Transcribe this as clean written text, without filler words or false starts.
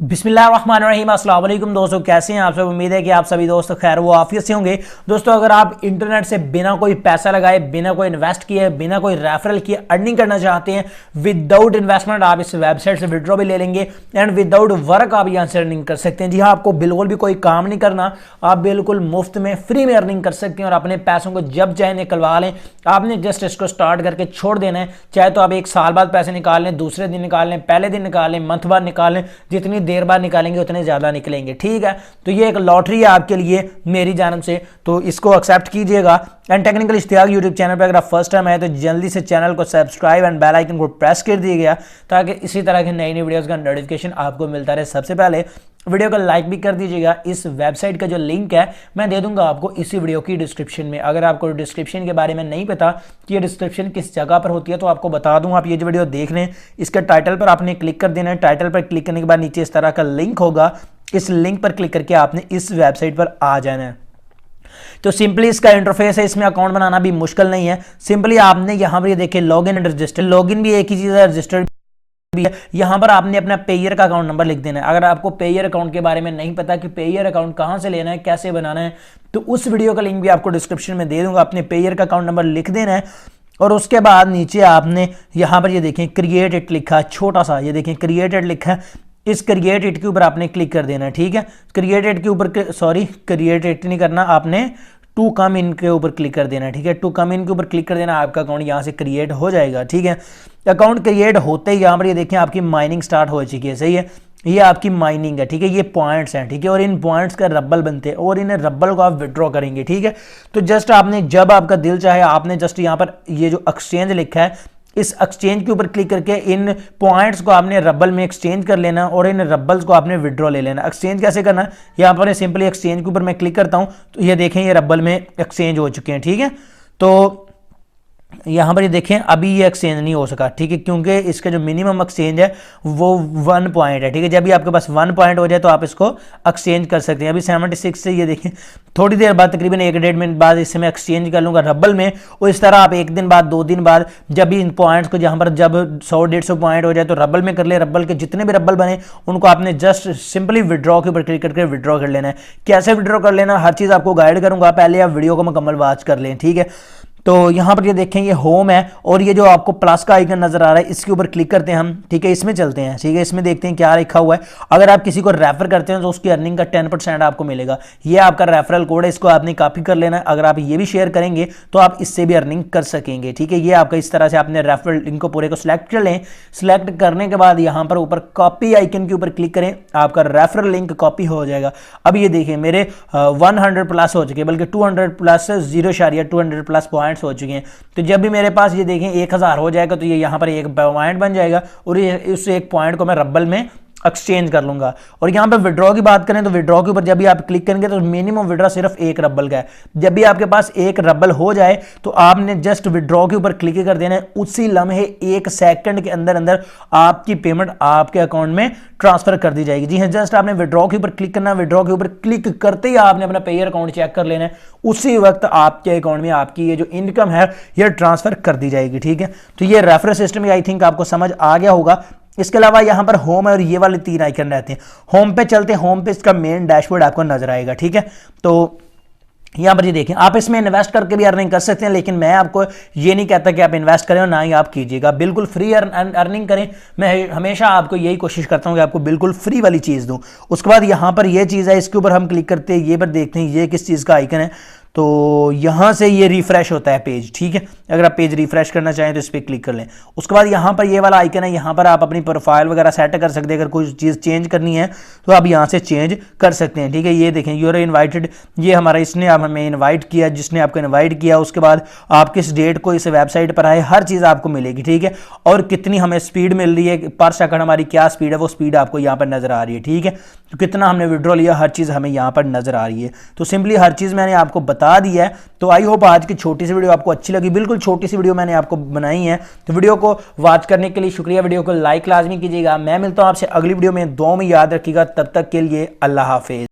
बिस्मिल्लाहिर्रहमानिर्रहीम अस्सलाम वालेकुम दोस्तों, कैसे हैं आप सब। उम्मीद है कि आप सभी दोस्त खैर वो आफियत से होंगे। दोस्तों, अगर आप इंटरनेट से बिना कोई पैसा लगाए, बिना कोई इन्वेस्ट किए, बिना कोई रेफरल किए अर्निंग करना चाहते हैं विदाउट इन्वेस्टमेंट, आप इस वेबसाइट से विड्रॉ भी ले लेंगे एंड विदाउट वर्क आप यहाँ से अर्निंग कर सकते हैं। जी हाँ, आपको बिल्कुल भी कोई काम नहीं करना, आप बिल्कुल मुफ्त में फ्री में अर्निंग कर सकते हैं और अपने पैसों को जब चाहे निकलवा लें। आपने जस्ट इसको स्टार्ट करके छोड़ देना है। चाहे तो आप एक साल बाद पैसे निकाल लें, दूसरे दिन निकाल लें, पहले दिन निकाल लें, मंथ बाद निकाल लें, जितनी देर बाद निकालेंगे उतने ज्यादा निकलेंगे। ठीक है, तो ये एक लॉटरी है आपके लिए मेरी जानब से, तो इसको एक्सेप्ट कीजिएगा। एंड टेक्निकल इश्तियाक यूट्यूब चैनल पर अगर आप फर्स्ट टाइम आए तो जल्दी से चैनल को सब्सक्राइब एंड बेल आइकन को प्रेस कर दिया ताकि इसी तरह के नई नई वीडियोस का नोटिफिकेशन आपको मिलता रहे। सबसे पहले वीडियो को लाइक भी कर दीजिएगा। इस वेबसाइट का जो लिंक है मैं दे दूंगा आपको इसी वीडियो की डिस्क्रिप्शन में। अगर आपको डिस्क्रिप्शन के बारे में नहीं पता कि ये डिस्क्रिप्शन किस जगह पर होती है तो आपको बता दूं, आप ये जो वीडियो देख लें इसके टाइटल पर आपने क्लिक कर देना है। टाइटल पर क्लिक करने के बाद नीचे इस तरह का लिंक होगा, इस लिंक पर क्लिक करके आपने इस वेबसाइट पर आ जाना है। तो सिंपली इसका इंटरफेस है, इसमें अकाउंट बनाना भी मुश्किल नहीं है। सिंपली आपने यहाँ पर ये देखिए लॉगिन एंड रजिस्टर, लॉगिन भी एक ही चीज़ है, रजिस्टर भी है। यहाँ पर आपने अपना पेयर का अकाउंट नंबर लिख देना है। अगर आपको पेयर अकाउंट के बारे में नहीं पता कि पेयर अकाउंट कहाँ से लेना है, कैसे बनाना है, तो उस वीडियो का लिंक भी आपको डिस्क्रिप्शन में दे दूंगा। अपने पेयर का अकाउंट नंबर लिख देना है और उसके बाद नीचे आपने यहाँ पर ये देखें क्रिएट इट लिखा है, छोटा सा ये देखें क्रिएट इट लिखा है। इस क्रिएट इट के ऊपर आपने क्लिक कर देना है। ठीक है, क्रिएट इट के ऊपर, सॉरी क्रिएट इट नहीं करना, आपने टू कम इन के ऊपर क्लिक कर देना है। ठीक है, टू कम इन के ऊपर क्लिक कर देना, आपका अकाउंट यहाँ से क्रिएट हो जाएगा। ठीक है, अकाउंट क्रिएट होते ही यहाँ पर ये देखें आपकी माइनिंग स्टार्ट हो चुकी है। सही है, ये आपकी माइनिंग है। ठीक है, ये पॉइंट्स हैं। ठीक है, और इन पॉइंट्स का रब्बल बनते हैं और इन रब्बल को आप विड्रॉ करेंगे। ठीक है, तो जस्ट आपने जब आपका दिल चाहे आपने जस्ट यहाँ पर ये जो एक्सचेंज लिखा है इस एक्सचेंज के ऊपर क्लिक करके इन पॉइंट्स को आपने रब्बल में एक्सचेंज कर लेना और इन रब्बल्स को आपने विड्रॉ ले लेना। एक्सचेंज कैसे करना है, यहाँ पर सिंपली एक्सचेंज के ऊपर मैं क्लिक करता हूँ तो ये देखें ये रब्बल में एक्सचेंज हो चुके हैं। ठीक है, तो यहाँ पर ये देखें अभी ये एक्सचेंज नहीं हो सका। ठीक है, क्योंकि इसका जो मिनिमम एक्सचेंज है वो 1 पॉइंट है। ठीक है, जब भी आपके पास 1 पॉइंट हो जाए तो आप इसको एक्सचेंज कर सकते हैं। अभी 76 से ये देखें थोड़ी देर बाद तकरीबन 1-1.5 मिनट बाद इससे मैं एक्सचेंज कर लूँगा रब्बल में। और इस तरह आप 1 दिन बाद 2 दिन बाद जब भी इन पॉइंट्स को जहाँ पर जब 100-150 पॉइंट हो जाए तो रब्बल में कर ले। रब्बल के जितने भी रब्बल बने उनको आपने जस्ट सिंपली विड्रॉ के ऊपर क्लिक करके विड्रॉ कर लेना है। कैसे विड्रॉ कर लेना हर चीज़ आपको गाइड करूँगा, पहले आप वीडियो को मुकम्मल वॉच कर लें। ठीक है, तो यहाँ पर ये देखें ये होम है और ये जो आपको प्लस का आइकन नजर आ रहा है इसके ऊपर क्लिक करते हैं हम। ठीक है, इसमें चलते हैं। ठीक है, इसमें देखते हैं क्या लिखा हुआ है। अगर आप किसी को रेफर करते हैं तो उसकी अर्निंग का 10% आपको मिलेगा। ये आपका रेफरल कोड है, इसको आपने कॉपी कर लेना है। अगर आप ये भी शेयर करेंगे तो आप इससे भी अर्निंग कर सकेंगे। ठीक है, ये आपका इस तरह से आपने रेफरल लिंक को पूरे को सिलेक्ट कर लें। सिलेक्ट करने के बाद यहाँ पर ऊपर कॉपी आइकन के ऊपर क्लिक करें, आपका रेफरल लिंक कॉपी हो जाएगा। अब ये देखिए मेरे 100 प्लस हो चुके हैं, बल्कि 200 प्लस 0.200 प्लस पॉइंट्स हो चुके हैं। तो जब भी मेरे पास ये देखें 1000 हो जाएगा तो ये यहाँ पर एक पॉइंट बन जाएगा और ये उस एक पॉइंट को मैं रब्बल में एक्सचेंज कर लूंगा। और यहाँ पे विड्रॉ की बात करें तो विड्रॉ के ऊपर जब भी आप क्लिक करेंगे तो मिनिमम विड्रॉ सिर्फ 1 रब्बल का है। जब भी आपके पास 1 रब्बल हो जाए तो आपने जस्ट विड्रॉ के ऊपर क्लिक कर देना है। उसी लम्हे 1 सेकंड के अंदर अंदर आपकी पेमेंट आपके अकाउंट में ट्रांसफर कर दी जाएगी। जी हाँ, जस्ट आपने विड्रॉ के ऊपर क्लिक करना है। विड्रॉ के ऊपर क्लिक करते ही आपने अपना पेयर अकाउंट चेक कर लेना है। उसी वक्त आपके अकाउंट में आपकी ये जो इनकम है ये ट्रांसफर कर दी जाएगी। ठीक है, तो ये रेफरल सिस्टम आई थिंक आपको समझ आ गया होगा। इसके अलावा यहाँ पर होम है और ये वाले 3 आइकन रहते हैं। होम पे चलते हैं, होम पे इसका मेन डैशबोर्ड आपको नजर आएगा। ठीक है, तो यहाँ पर ये देखें आप इसमें इन्वेस्ट करके भी अर्निंग कर सकते हैं, लेकिन मैं आपको ये नहीं कहता कि आप इन्वेस्ट करें और ना ही आप कीजिएगा। बिल्कुल फ्री अर्निंग करें। मैं हमेशा आपको यही कोशिश करता हूँ कि आपको बिल्कुल फ्री वाली चीज़ दूँ। उसके बाद यहाँ पर ये चीज़ है, इसके ऊपर हम क्लिक करते हैं, ये पर देखते हैं ये किस चीज़ का आइकन है। तो यहाँ से ये रिफ्रेश होता है पेज। ठीक है, अगर आप पेज रिफ्रेश करना चाहें तो इस पर क्लिक कर लें। उसके बाद यहाँ पर ये वाला आइकन है, यहाँ पर आप अपनी प्रोफाइल वगैरह सेट कर सकते हैं। अगर कोई चीज़ चेंज करनी है तो आप यहाँ से चेंज कर सकते हैं। ठीक है, ये देखें यूर इनवाइटेड, ये हमारा इसने आप हमें इन्वाइट किया, जिसने आपको इन्वाइट किया उसके बाद आप किस डेट को इस वेबसाइट पर आए, हर चीज़ आपको मिलेगी। ठीक है, और कितनी हमें स्पीड मिल रही है पर सेकंड, हमारी क्या स्पीड है वो स्पीड आपको यहाँ पर नजर आ रही है। ठीक है, तो कितना हमने विड्रॉ लिया हर चीज़ हमें यहाँ पर नजर आ रही है। तो सिंपली हर चीज़ मैंने आपको बता दी है। तो आई होप आज की छोटी सी वीडियो आपको अच्छी लगी। बिल्कुल छोटी सी वीडियो मैंने आपको बनाई है, तो वीडियो को वॉच करने के लिए शुक्रिया। वीडियो को लाइक लाजमी कीजिएगा। मैं मिलता हूं आपसे अगली वीडियो में। दुआ में याद रखिएगा। तब तक के लिए अल्लाह हाफिज।